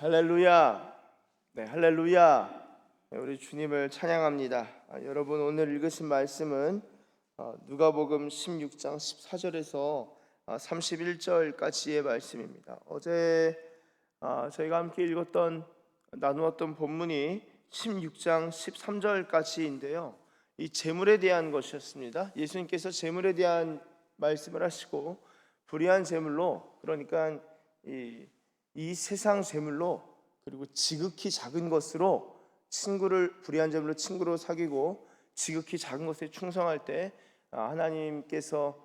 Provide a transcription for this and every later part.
할렐루야. 네, 할렐루야. 네, 우리 주님을 찬양합니다. 여러분 오늘 읽으신 말씀은 누가복음 16장 14절에서 31절까지의 말씀입니다. 어제 저희가 함께 읽었던 나누었던 본문이 16장 13절까지인데요. 이 재물에 대한 것이었습니다. 예수님께서 재물에 대한 말씀을 하시고 불의한 재물로, 그러니까 이 세상 재물로, 그리고 지극히 작은 것으로 불의한 재물로 친구로 사귀고 지극히 작은 것에 충성할 때 하나님께서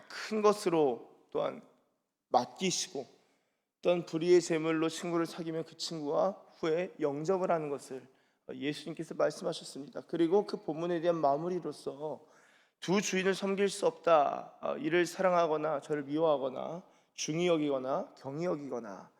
큰 것으로 또한 맡기시고, 또한 불의의 재물로 친구를 사귀면 그 친구와 후에 영접을 하는 것을 예수님께서 말씀하셨습니다. 그리고 그 본문에 대한 마무리로서 두 주인을 섬길 수 없다. 이를 사랑하거나 저를 미워하거나 중히 여기거나 경히 여기거나.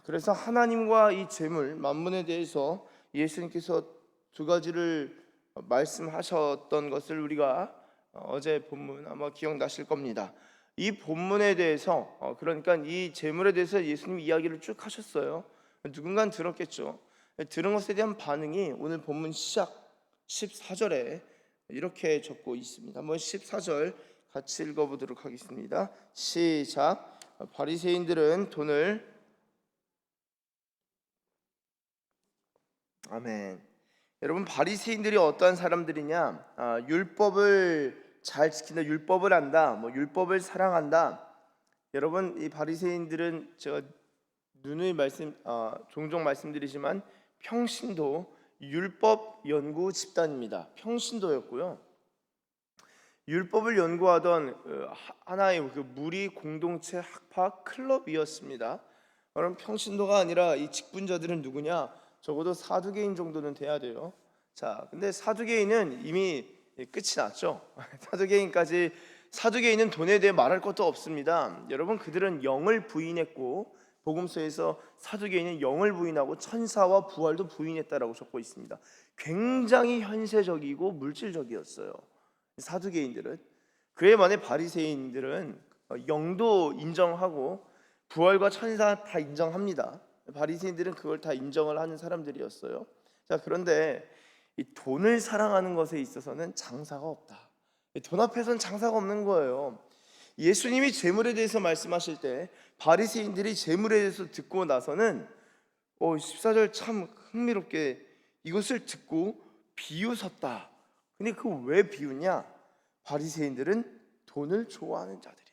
그래서 하나님과 이 재물, 만문에 대해서 예수님께서 두 가지를 말씀하셨던 것을 우리가 어제 본문 아마 기억나실 겁니다. 이 본문에 대해서 그러니까 이 재물에 대해서 예수님 이야기를 쭉 하셨어요. 누군가는 들었겠죠. 들은 것에 대한 반응이 오늘 본문 시작 14절에 이렇게 적고 있습니다. 한번 14절 같이 읽어보도록 하겠습니다. 시작. 바리새인들은 돈을 아멘. 여러분, 바리새인들이 어떠한 사람들이냐? 율법을 잘 지킨다, 율법을 안다, 율법을 사랑한다. 여러분, 이 바리새인들은 제가 누누이 종종 말씀드리지만 평신도 율법 연구 집단입니다. 평신도였고요. 율법을 연구하던 하나의 무리 공동체 학파 클럽이었습니다. 그럼 평신도가 아니라 이 직분자들은 누구냐? 적어도 사두개인 정도는 돼야 돼요. 자, 근데 사두개인은 이미 끝이 났죠. 사두개인은 돈에 대해 말할 것도 없습니다. 여러분, 그들은 영을 부인했고, 복음서에서 사두개인은 영을 부인하고 천사와 부활도 부인했다라고 적고 있습니다. 굉장히 현세적이고 물질적이었어요, 사두개인들은. 그에 반해 바리새인들은 영도 인정하고 부활과 천사 다 인정합니다. 바리새인들은 그걸 다 인정을 하는 사람들이었어요. 자, 그런데 이 돈을 사랑하는 것에 있어서는 장사가 없다. 돈 앞에서는 장사가 없는 거예요. 예수님이 재물에 대해서 말씀하실 때 바리새인들이 재물에 대해서 듣고 나서는 14절 참 흥미롭게 이것을 듣고 비웃었다. 근데 그 왜 비웃냐? 바리새인들은 돈을 좋아하는 자들이다.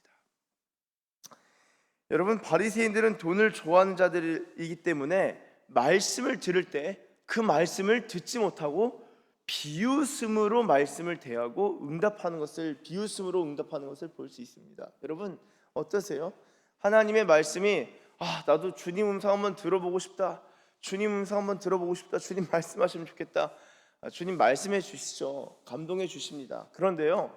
여러분, 바리새인들은 돈을 좋아하는 자들이기 때문에 말씀을 들을 때 그 말씀을 듣지 못하고 비웃음으로 말씀을 대하고 비웃음으로 응답하는 것을 볼 수 있습니다. 여러분, 어떠세요? 하나님의 말씀이 나도 주님 음성 한번 들어보고 싶다. 주님 음성 한번 들어보고 싶다. 주님 말씀하시면 좋겠다. 주님 말씀해 주시죠. 감동해 주십니다. 그런데요,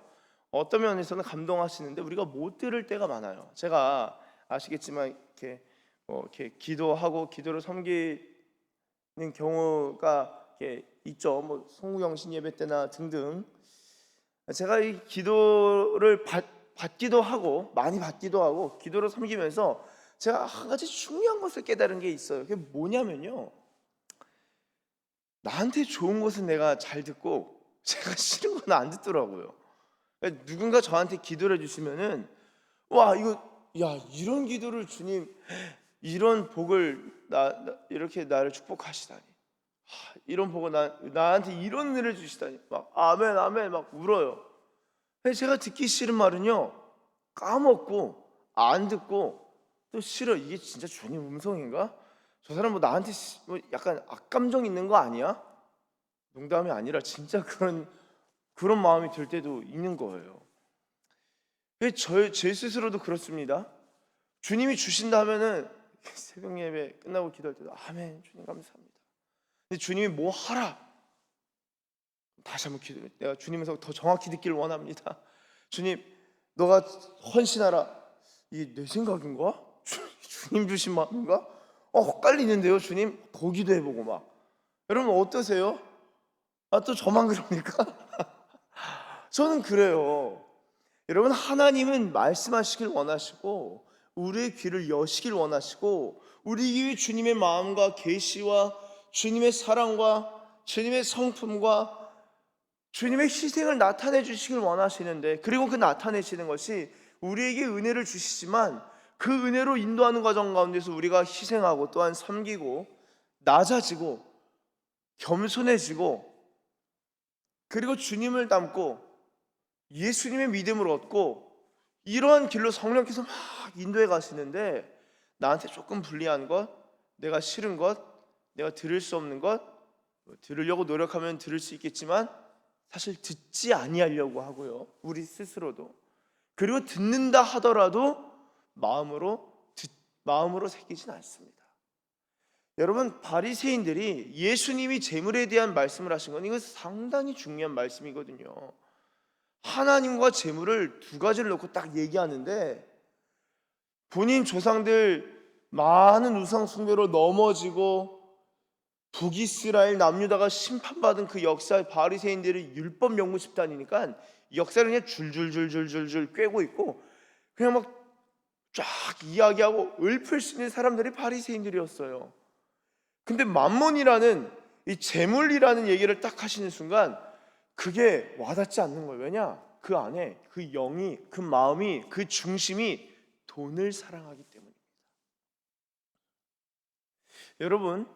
어떤 면에서는 감동하시는데 우리가 못 들을 때가 많아요. 제가 아시겠지만 이렇게 기도하고 기도를 섬기는 경우가 있죠. 송구영신 예배 때나 등등. 제가 이 기도를 받기도 하고 많이 받기도 하고 기도를 섬기면서 제가 한 가지 중요한 것을 깨달은 게 있어요. 그게 뭐냐면요, 나한테 좋은 것은 내가 잘 듣고 제가 싫은 건 안 듣더라고요. 그러니까 누군가 저한테 기도를 해주시면은 이런 기도를 주님, 이런 복을 이렇게 나를 축복하시다니, 이런 복을 나한테 이런 은혜를 주시다니, 막 아멘 아멘 막 울어요. 근데 제가 듣기 싫은 말은요, 까먹고 안 듣고 또 싫어. 이게 진짜 주님 음성인가? 저 사람 나한테 약간 악감정 있는 거 아니야? 농담이 아니라 진짜 그런 마음이 들 때도 있는 거예요. 제 스스로도 그렇습니다. 주님이 주신다 하면은 새벽 예배 끝나고 기도할 때도 아멘, 주님 감사합니다. 근데 주님이 뭐 하라, 다시 한번 기도해. 내가 주님에서 더 정확히 듣기를 원합니다. 주님, 너가 헌신하라. 이게 내 생각인가? 주님 주신 마음인가? 헷갈리는데요. 주님, 더 기도해보고 막. 여러분 어떠세요? 또 저만 그럽니까? 저는 그래요. 여러분, 하나님은 말씀하시길 원하시고 우리의 귀를 여시길 원하시고 우리 위해 주님의 마음과 계시와 주님의 사랑과 주님의 성품과 주님의 희생을 나타내 주시길 원하시는데, 그리고 그 나타내시는 것이 우리에게 은혜를 주시지만 그 은혜로 인도하는 과정 가운데서 우리가 희생하고 또한 섬기고 낮아지고 겸손해지고 그리고 주님을 닮고 예수님의 믿음을 얻고 이러한 길로 성령께서 막 인도해 가시는데, 나한테 조금 불리한 것, 내가 싫은 것, 내가 들을 수 없는 것, 들으려고 노력하면 들을 수 있겠지만 사실 듣지 아니하려고 하고요, 우리 스스로도. 그리고 듣는다 하더라도 마음으로 새기진 않습니다. 여러분, 바리새인들이 예수님이 재물에 대한 말씀을 하신 건 이거 상당히 중요한 말씀이거든요. 하나님과 재물을 두 가지를 놓고 딱 얘기하는데, 본인 조상들 많은 우상 숭배로 넘어지고 북이스라엘 남유다가 심판받은 그 역사의 바리새인들이 율법 연구 집단이니까 역사를 그냥 줄줄줄줄줄줄 꿰고 있고 그냥 막 쫙 이야기하고 읊을 수 있는 사람들이 바리새인들이었어요. 근데 만몬이라는 이 재물이라는 얘기를 딱 하시는 순간 그게 와닿지 않는 거예요. 왜냐? 그 안에 그 영이, 그 마음이, 그 중심이 돈을 사랑하기 때문입니다. 여러분,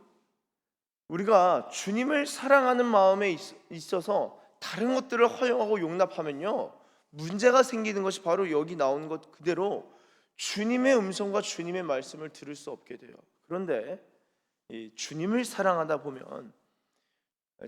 우리가 주님을 사랑하는 마음에 있어서 다른 것들을 허용하고 용납하면요, 문제가 생기는 것이 바로 여기 나오는 것 그대로 주님의 음성과 주님의 말씀을 들을 수 없게 돼요. 그런데 이 주님을 사랑하다 보면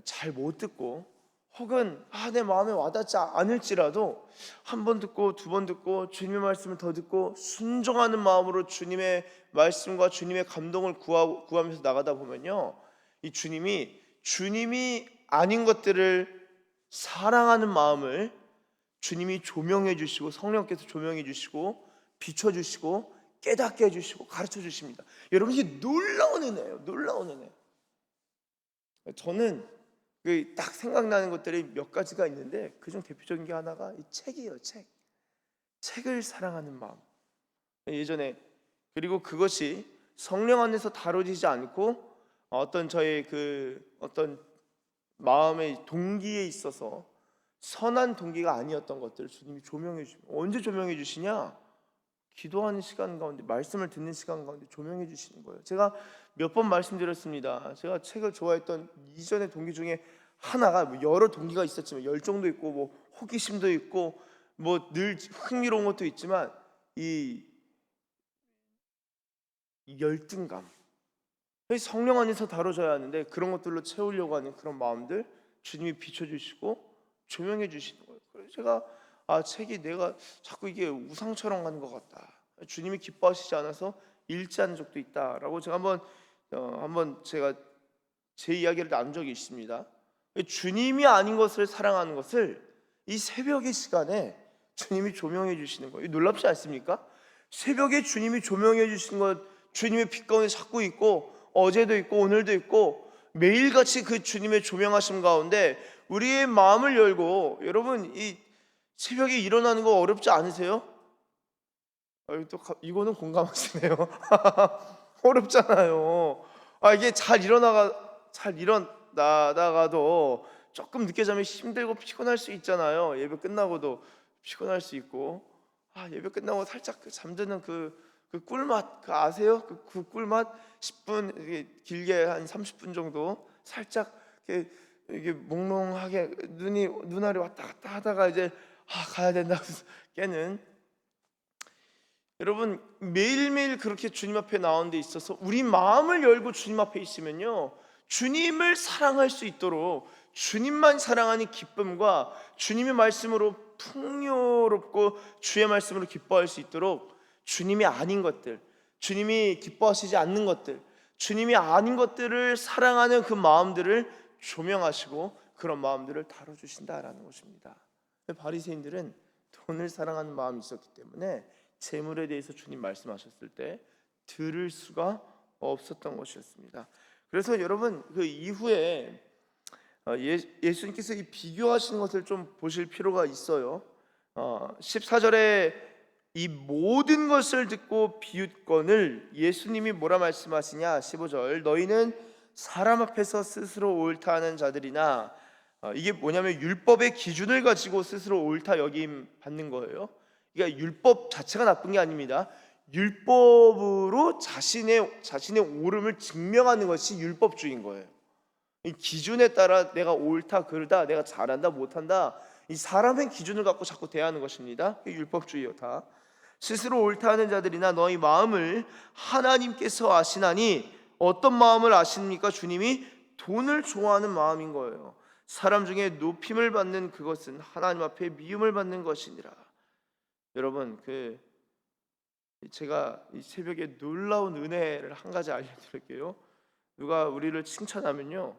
잘 못 듣고 혹은 내 마음에 와닿지 않을지라도 한 번 듣고 두 번 듣고 주님의 말씀을 더 듣고 순종하는 마음으로 주님의 말씀과 주님의 감동을 구하면서 나가다 보면요, 이 주님이 아닌 것들을 사랑하는 마음을 주님이 조명해 주시고 성령께서 조명해 주시고 비춰 주시고 깨닫게 해 주시고 가르쳐 주십니다. 여러분, 이게 놀라운 은혜예요. 놀라운 은혜. 저는 딱 생각나는 것들이 몇 가지가 있는데 그중 대표적인 게 하나가 이 책이에요. 책을 사랑하는 마음. 예전에, 그리고 그것이 성령 안에서 다뤄지지 않고 어떤 저의 어떤 마음의 동기에 있어서 선한 동기가 아니었던 것들을 주님이 조명해 주십니다. 언제 조명해 주시냐? 기도하는 시간 가운데, 말씀을 듣는 시간 가운데 조명해 주시는 거예요. 제가 몇 번 말씀드렸습니다. 제가 책을 좋아했던 이전의 동기 중에 하나가, 여러 동기가 있었지만 열정도 있고 뭐 호기심도 있고 뭐 늘 흥미로운 것도 있지만 이 열등감, 성령 안에서 다뤄져야 하는데 그런 것들로 채우려고 하는 그런 마음들 주님이 비춰주시고 조명해 주시는 거예요. 그래서 제가 책이 내가 자꾸 이게 우상처럼 가는 것 같다, 주님이 기뻐하시지 않아서 읽지 않은 적도 있다라고 제가 한번 제가 제 이야기를 나눈 적이 있습니다. 주님이 아닌 것을 사랑하는 것을 이 새벽의 시간에 주님이 조명해 주시는 거예요. 놀랍지 않습니까? 새벽에 주님이 조명해 주시는 것, 주님의 빛 가운데 자꾸 있고 어제도 있고 오늘도 있고 매일같이 그 주님의 조명하심 가운데 우리의 마음을 열고, 여러분, 이 새벽에 일어나는 거 어렵지 않으세요? 이거는 공감하시네요. 어렵잖아요. 이게 잘 일어나다가도 조금 늦게 자면 힘들고 피곤할 수 있잖아요. 예배 끝나고도 피곤할 수 있고, 예배 끝나고 살짝 잠드는 그 꿀맛, 아세요? 그 꿀맛 10분, 길게 한 30분 정도 살짝 이게 몽롱하게 눈알이 왔다 갔다 하다가 이제 가야 된다고 깨는. 여러분, 매일매일 그렇게 주님 앞에 나오는 데 있어서 우리 마음을 열고 주님 앞에 있으면요, 주님을 사랑할 수 있도록, 주님만 사랑하는 기쁨과 주님의 말씀으로 풍요롭고 주의 말씀으로 기뻐할 수 있도록 주님이 아닌 것들, 주님이 기뻐하시지 않는 것들, 주님이 아닌 것들을 사랑하는 그 마음들을 조명하시고 그런 마음들을 다뤄주신다라는 것입니다. 바리새인들은 돈을 사랑하는 마음이 있었기 때문에 재물에 대해서 주님 말씀하셨을 때 들을 수가 없었던 것이었습니다. 그래서 여러분, 그 이후에 예수님께서 이 비교하시는 것을 좀 보실 필요가 있어요. 14절에 이 모든 것을 듣고 비웃건을 예수님이 뭐라 말씀하시냐? 15절, 너희는 사람 앞에서 스스로 옳다 하는 자들이나, 이게 뭐냐면 율법의 기준을 가지고 스스로 옳다 여김 받는 거예요. 그러니까 율법 자체가 나쁜 게 아닙니다. 율법으로 자신의 옳음을 증명하는 것이 율법주의인 거예요. 이 기준에 따라 내가 옳다 그르다, 내가 잘한다 못한다, 이 사람의 기준을 갖고 자꾸 대하는 것입니다. 율법주의요 다. 스스로 옳다 하는 자들이나 너희 마음을 하나님께서 아시나니, 어떤 마음을 아십니까? 주님이 돈을 좋아하는 마음인 거예요. 사람 중에 높임을 받는 그것은 하나님 앞에 미움을 받는 것이니라. 여러분, 제가 이 새벽에 놀라운 은혜를 한 가지 알려드릴게요. 누가 우리를 칭찬하면요,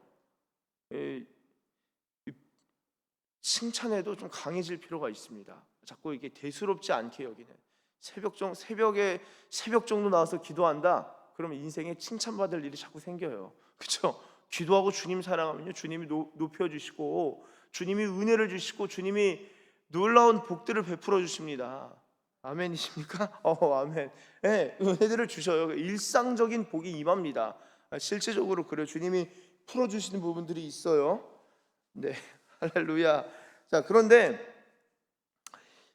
칭찬에도 좀 강해질 필요가 있습니다. 자꾸 이게 대수롭지 않게 여기는, 새벽 정도 나와서 기도한다 그러면 인생에 칭찬받을 일이 자꾸 생겨요. 그렇죠? 기도하고 주님 사랑하면요, 주님이 높여주시고, 주님이 은혜를 주시고, 주님이 놀라운 복들을 베풀어 주십니다. 아멘이십니까? 아멘. 네, 은혜들을 주셔요. 일상적인 복이 임합니다. 실제적으로 그래요. 주님이 풀어주시는 부분들이 있어요. 네, 할렐루야. 자, 그런데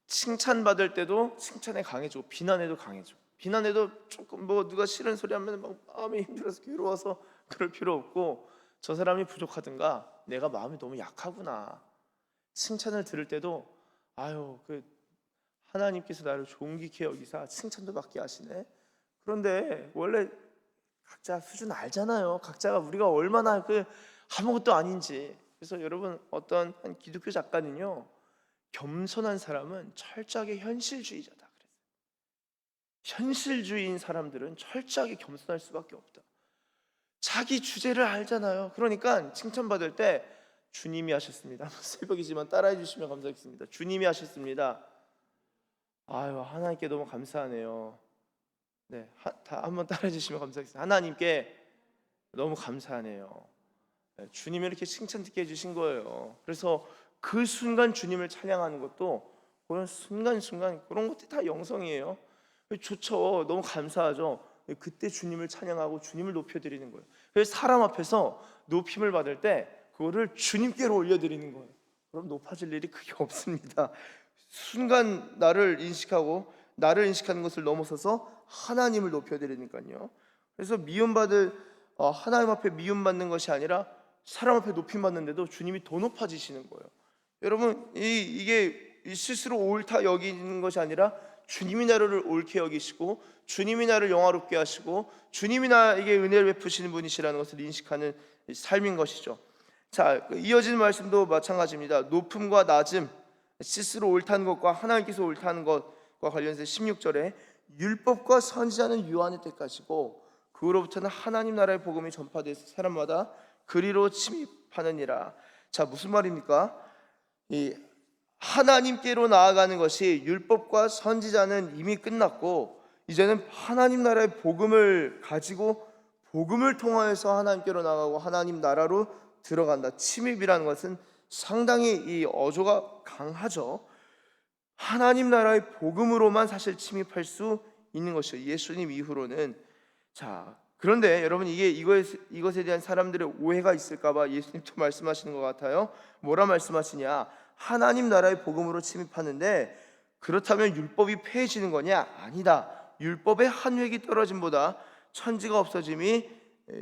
칭찬받을 때도 칭찬에 강해지고 비난에도 강해지고, 비난에도 조금 누가 싫은 소리 하면 막 마음이 힘들어서 괴로워서 그럴 필요 없고, 저 사람이 부족하든가 내가 마음이 너무 약하구나. 칭찬을 들을 때도 하나님께서 나를 존귀케 여기사 칭찬도 받게 하시네. 그런데 원래 각자 수준 알잖아요. 각자가 우리가 얼마나 아무것도 아닌지. 그래서 여러분, 어떤 한 기독교 작가는요, 겸손한 사람은 철저하게 현실주의자다 그랬어요. 현실주의인 사람들은 철저하게 겸손할 수밖에 없다. 자기 주제를 알잖아요. 그러니까 칭찬받을 때 주님이 하셨습니다. 새벽이지만 따라해 주시면 감사하겠습니다. 주님이 하셨습니다. 하나님께 너무 감사하네요. 네, 다 한번 따라해 주시면 감사하겠습니다. 하나님께 너무 감사하네요. 네, 주님이 이렇게 칭찬 듣게 해주신 거예요. 그래서 그 순간 주님을 찬양하는 것도 그런 순간순간 그런 것들이 다 영성이에요. 좋죠. 너무 감사하죠. 그때 주님을 찬양하고 주님을 높여드리는 거예요. 그래서 사람 앞에서 높임을 받을 때 그거를 주님께로 올려드리는 거예요. 그럼 높아질 일이 크게 없습니다. 순간 나를 인식하는 것을 넘어서서 하나님을 높여드리니까요. 그래서 하나님 앞에 미움받는 것이 아니라 사람 앞에 높임받는데도 주님이 더 높아지시는 거예요. 여러분, 이게 스스로 옳다 여기는 것이 아니라 주님이 나를 옳게 여기시고, 주님이 나를 영화롭게 하시고, 주님이 나에게 은혜를 베푸시는 분이시라는 것을 인식하는 삶인 것이죠. 자, 이어지는 말씀도 마찬가지입니다. 높음과 낮음, 스스로 옳다는 것과 하나님께서 옳다는 것과 관련해서 16절에 율법과 선지자는 유한의 때까지고 그로부터는 하나님 나라의 복음이 전파돼서 사람마다 그리로 침입하느니라. 자, 무슨 말입니까? 이 하나님께로 나아가는 것이, 율법과 선지자는 이미 끝났고 이제는 하나님 나라의 복음을 가지고 복음을 통하여서 하나님께로 나가고 하나님 나라로 들어간다. 침입이라는 것은 상당히 이 어조가 강하죠. 하나님 나라의 복음으로만 사실 침입할 수 있는 것이죠. 예수님 이후로는. 자, 그런데 여러분, 이것에 대한 사람들의 오해가 있을까봐 예수님도 말씀하시는 것 같아요. 뭐라 말씀하시냐? 하나님 나라의 복음으로 침입하는데 그렇다면 율법이 폐해지는 거냐? 아니다. 율법의 한 획이 떨어짐보다 천지가 없어짐이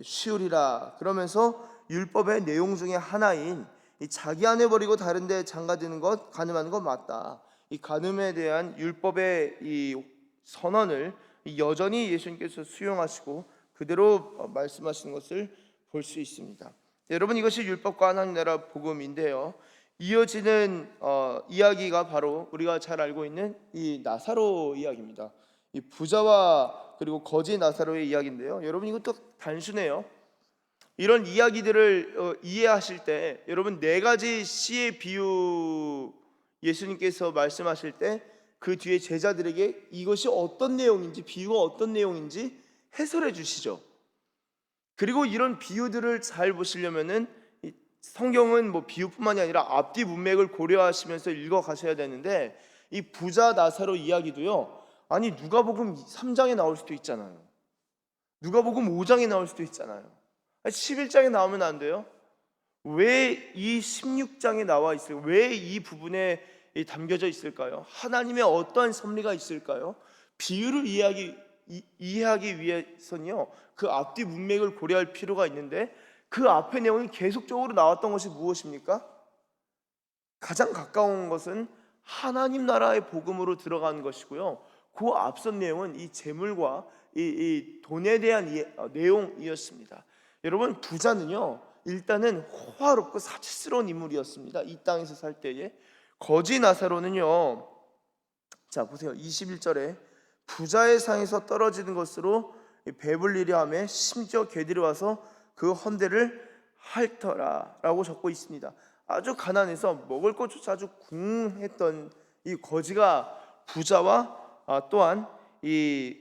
쉬우리라. 그러면서 율법의 내용 중에 하나인 이 자기 안에 버리고 다른 데 장가드는 것, 간음하는 것 맞다. 이 간음에 대한 율법의 이 선언을 여전히 예수님께서 수용하시고 그대로 말씀하시는 것을 볼 수 있습니다. 여러분, 이것이 율법과 하나님 나라 복음인데요. 이어지는 이야기가 바로 우리가 잘 알고 있는 이 나사로 이야기입니다. 이 부자와 그리고 거지 나사로의 이야기인데요. 여러분, 이것도 단순해요. 이런 이야기들을 이해하실 때 여러분, 네 가지 씨의 비유 예수님께서 말씀하실 때 그 뒤에 제자들에게 이것이 어떤 내용인지, 비유가 어떤 내용인지 해설해 주시죠. 그리고 이런 비유들을 잘 보시려면은 성경은 비유뿐만이 아니라 앞뒤 문맥을 고려하시면서 읽어 가셔야 되는데, 이 부자 나사로 이야기도요, 아니 누가복음 3장에 나올 수도 있잖아요. 누가복음 5장에 나올 수도 있잖아요. 11장에 나오면 안 돼요? 왜 이 16장에 나와 있을까요? 왜 이 부분에 담겨져 있을까요? 하나님의 어떠한 섭리가 있을까요? 비유를 이해하기 위해서는요, 그 앞뒤 문맥을 고려할 필요가 있는데, 그 앞의 내용이 계속적으로 나왔던 것이 무엇입니까? 가장 가까운 것은 하나님 나라의 복음으로 들어가는 것이고요, 그 앞선 내용은 이 재물과 이 돈에 대한 내용이었습니다. 여러분, 부자는요 일단은 호화롭고 사치스러운 인물이었습니다. 이 땅에서 살 때에. 거지 나사로는요, 자 보세요, 21절에 부자의 상에서 떨어지는 것으로 배불리려 하며 심지어 개들이 와서 그 헌대를 핥더라 라고 적고 있습니다. 아주 가난해서 먹을 것조차 아주 궁했던 이 거지가 부자와 또한 이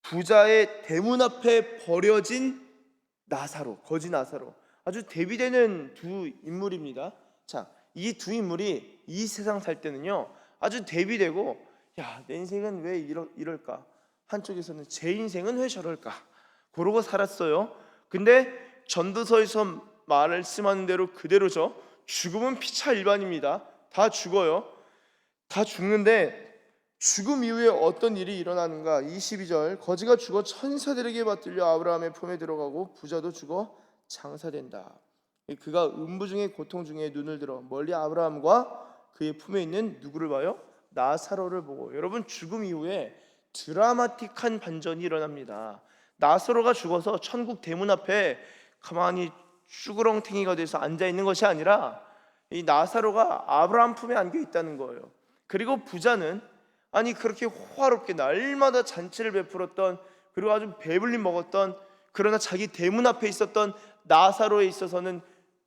부자의 대문 앞에 버려진 나사로, 거지 나사로, 아주 대비되는 두 인물입니다. 자, 이 두 인물이 이 세상 살 때는요 아주 대비되고, 야, 내 인생은 왜 이럴까? 한쪽에서는 제 인생은 왜 저럴까? 그러고 살았어요. 근데 전도서에서 말씀하는 대로 그대로죠. 죽음은 피차 일반입니다. 다 죽어요. 다 죽는데 죽음 이후에 어떤 일이 일어나는가? 22절, 거지가 죽어 천사들에게 받들려 아브라함의 품에 들어가고 부자도 죽어 장사된다. 그가 음부 중에 고통 중에 눈을 들어 멀리 아브라함과 그의 품에 있는 누구를 봐요? 나사로를 보고. 여러분, 죽음 이후에 드라마틱한 반전이 일어납니다. 나사로가 죽어서 천국 대문 앞에 가만히 쭈그렁탱이가 돼서 앉아 있는 것이 아니라 이 나사로가 아브라함 품에 안겨 있다는 거예요. 그리고 부자는 아니 그렇게 호화롭게 날마다 잔치를 베풀었던, 그리고 아주 배불리 먹었던, 그러나 자기 대문 앞에 있었던 나사로에 있어서는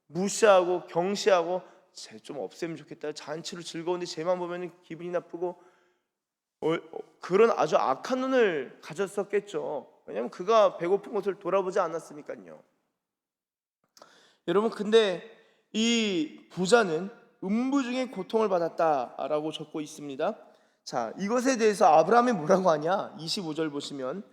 무시하고 경시하고, 쟤 좀 없애면 좋겠다, 잔치로 즐거운데 쟤만 보면 기분이 나쁘고, 그런 아주 악한 눈을 가졌었겠죠. 왜냐하면 그가 배고픈 것을 돌아보지 않았으니까요. 여러분, 근데 이 부자는 음부 중에 고통을 받았다라고 적고 있습니다. 자, 이것에 대해서 아브라함이 뭐라고 하냐? 25절 보시면,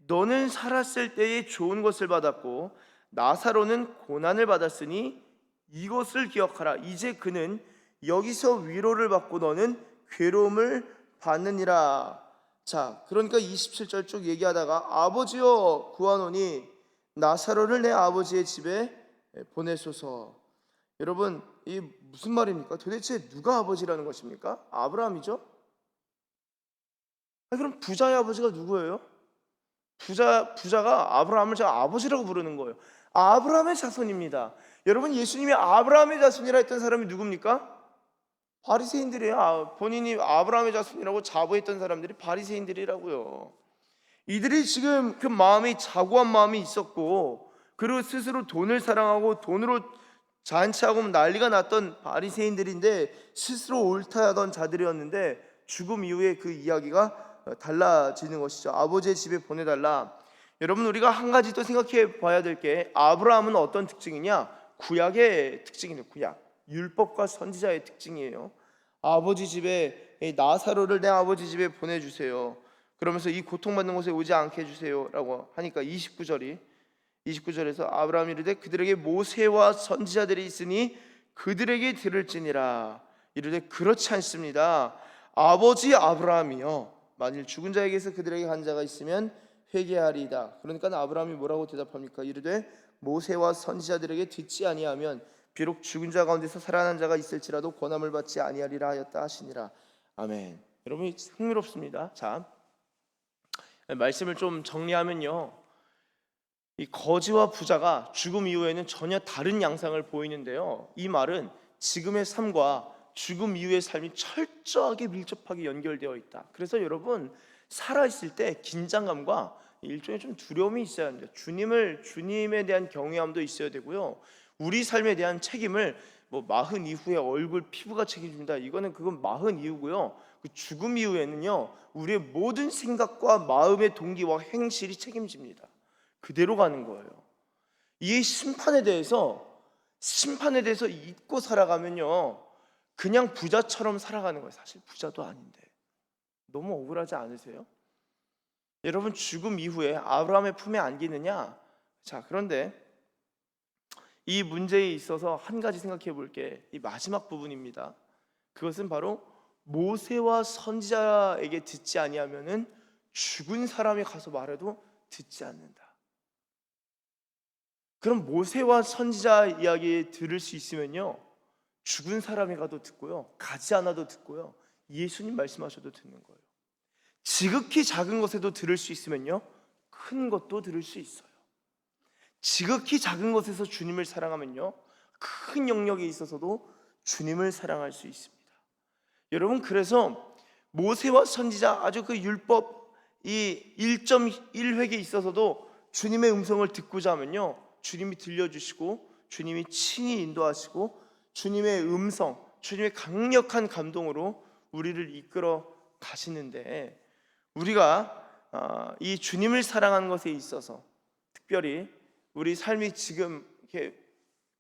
너는 살았을 때에 좋은 것을 받았고 나사로는 고난을 받았으니 이것을 기억하라. 이제 그는 여기서 위로를 받고 너는 괴로움을 받느니라. 자, 그러니까 27절 쭉 얘기하다가 아버지여 구하노니 나사로를 내 아버지의 집에 보내소서. 여러분, 이 무슨 말입니까? 도대체 누가 아버지라는 것입니까? 아브라함이죠? 그럼 부자의 아버지가 누구예요? 부자가 아브라함을 제가 아버지라고 부르는 거예요. 아브라함의 자손입니다. 여러분, 예수님이 아브라함의 자손이라 했던 사람이 누굽니까? 바리새인들이에요. 본인이 아브라함의 자손이라고 자부했던 사람들이 바리새인들이라고요. 이들이 지금 그 마음이 자고한 마음이 있었고, 그리고 스스로 돈을 사랑하고 돈으로 잔치하고 난리가 났던 바리새인들인데, 스스로 옳다 하던 자들이었는데 죽음 이후에 그 이야기가 달라지는 것이죠. 아버지의 집에 보내달라. 여러분, 우리가 한 가지 또 생각해 봐야 될 게, 아브라함은 어떤 특징이냐? 구약의 특징이에요. 구약, 율법과 선지자의 특징이에요. 아버지 집에 나사로를 내 아버지 집에 보내주세요. 그러면서 이 고통받는 곳에 오지 않게 해주세요 라고 하니까 29절에서 아브라함이 이르되 그들에게 모세와 선지자들이 있으니 그들에게 들을지니라. 이르되 그렇지 않습니다. 아버지 아브라함이요 만일 죽은 자에게서 그들에게 한 자가 있으면 회개하리이다. 그러니까 아브라함이 뭐라고 대답합니까? 이르되 모세와 선지자들에게 듣지 아니하면 비록 죽은 자 가운데서 살아난 자가 있을지라도 권함을 받지 아니하리라 하였다 하시니라. 아멘. 여러분, 흥미롭습니다. 자, 말씀을 좀 정리하면요, 이 거지와 부자가 죽음 이후에는 전혀 다른 양상을 보이는데요, 이 말은 지금의 삶과 죽음 이후의 삶이 철저하게 밀접하게 연결되어 있다. 그래서 여러분, 살아있을 때 긴장감과 일종의 좀 두려움이 있어야 합니다. 주님에 대한 경외함도 있어야 되고요, 우리 삶에 대한 책임을 마흔 이후에 얼굴 피부가 책임집니다. 그건 마흔 이후고요, 그 죽음 이후에는요 우리의 모든 생각과 마음의 동기와 행실이 책임집니다. 그대로 가는 거예요. 이 심판에 대해서 잊고 살아가면요 그냥 부자처럼 살아가는 거예요. 사실 부자도 아닌데 너무 억울하지 않으세요? 여러분, 죽음 이후에 아브라함의 품에 안기느냐? 자, 그런데 이 문제에 있어서 한 가지 생각해 볼 게 이 마지막 부분입니다. 그것은 바로 모세와 선지자에게 듣지 아니하면은 죽은 사람이 가서 말해도 듣지 않는다. 그럼 모세와 선지자 이야기 들을 수 있으면요, 죽은 사람이 가도 듣고요, 가지 않아도 듣고요, 예수님 말씀하셔도 듣는 거예요. 지극히 작은 것에도 들을 수 있으면요, 큰 것도 들을 수 있어요. 지극히 작은 것에서 주님을 사랑하면요, 큰 영역에 있어서도 주님을 사랑할 수 있습니다. 여러분, 그래서 모세와 선지자, 아주 그 율법 이 1.1획에 있어서도 주님의 음성을 듣고자 하면요, 주님이 들려주시고 주님이 친히 인도하시고 주님의 음성, 주님의 강력한 감동으로 우리를 이끌어 가시는데, 우리가 이 주님을 사랑하는 것에 있어서 특별히 우리 삶이 지금 이렇게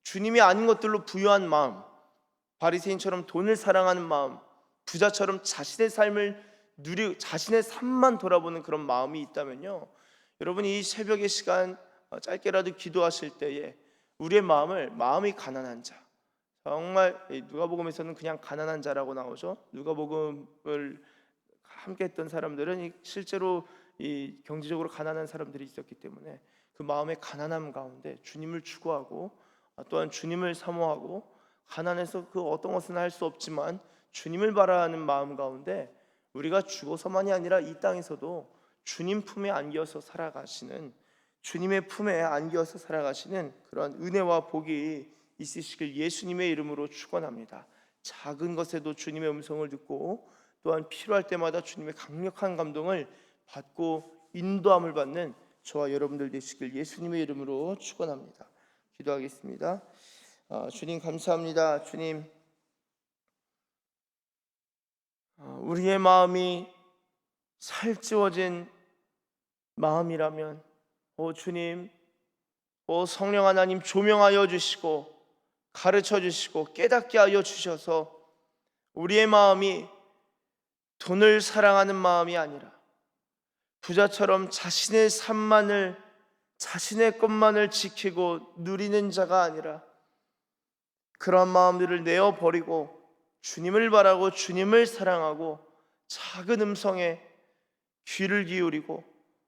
주님이 아닌 것들로 부유한 마음, 바리새인처럼 돈을 사랑하는 마음, 부자처럼 자신의 삶을 자신의 삶만 돌아보는 그런 마음이 있다면요, 여러분이 이 새벽의 시간 짧게라도 기도하실 때에 우리의 마음이 가난한 자, 정말 누가복음에서는 그냥 가난한 자라고 나오죠. 누가복음을 함께 했던 사람들은 실제로 이 경제적으로 가난한 사람들이 있었기 때문에 그 마음의 가난함 가운데 주님을 추구하고 또한 주님을 사모하고, 가난해서 그 어떤 것은 할 수 없지만 주님을 바라는 마음 가운데 우리가 죽어서만이 아니라 이 땅에서도 주님 품에 안겨서 살아가시는, 주님의 품에 안겨서 살아가시는 그런 은혜와 복이 있으시길 예수님의 이름으로 축원합니다. 작은 것에도 주님의 음성을 듣고 또한 필요할 때마다 주님의 강력한 감동을 받고 인도함을 받는 저와 여러분들 되시길 예수님의 이름으로 축원합니다. 기도하겠습니다. 주님, 감사합니다. 주님, 우리의 마음이 살찌워진 마음이라면 주님, 성령 하나님 조명하여 주시고 가르쳐 주시고 깨닫게 하여 주셔서 우리의 마음이 돈을 사랑하는 마음이 아니라 부자처럼 자신의 삶만을, 자신의 것만을 지키고 누리는 자가 아니라 그러한 마음들을 내어버리고 주님을 바라고 주님을 사랑하고 작은 음성에 귀를 기울이고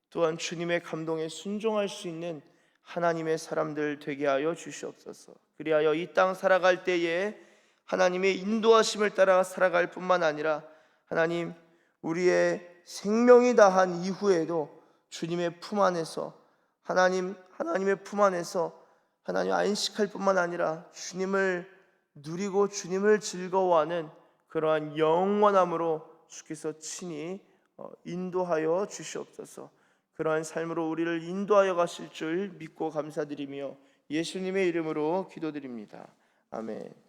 또한 주님의 감동에 순종할 수 있는 하나님의 사람들 되게 하여 주시옵소서. 그리하여 이 땅 살아갈 때에 하나님의 인도하심을 따라 살아갈 뿐만 아니라 하나님, 우리의 생명이 다한 이후에도 주님의 품 안에서 하나님의 품 안에서 하나님 안식할 뿐만 아니라 주님을 누리고 주님을 즐거워하는 그러한 영원함으로 주께서 친히 인도하여 주시옵소서. 그러한 삶으로 우리를 인도하여 가실 줄 믿고 감사드리며 예수님의 이름으로 기도드립니다. 아멘.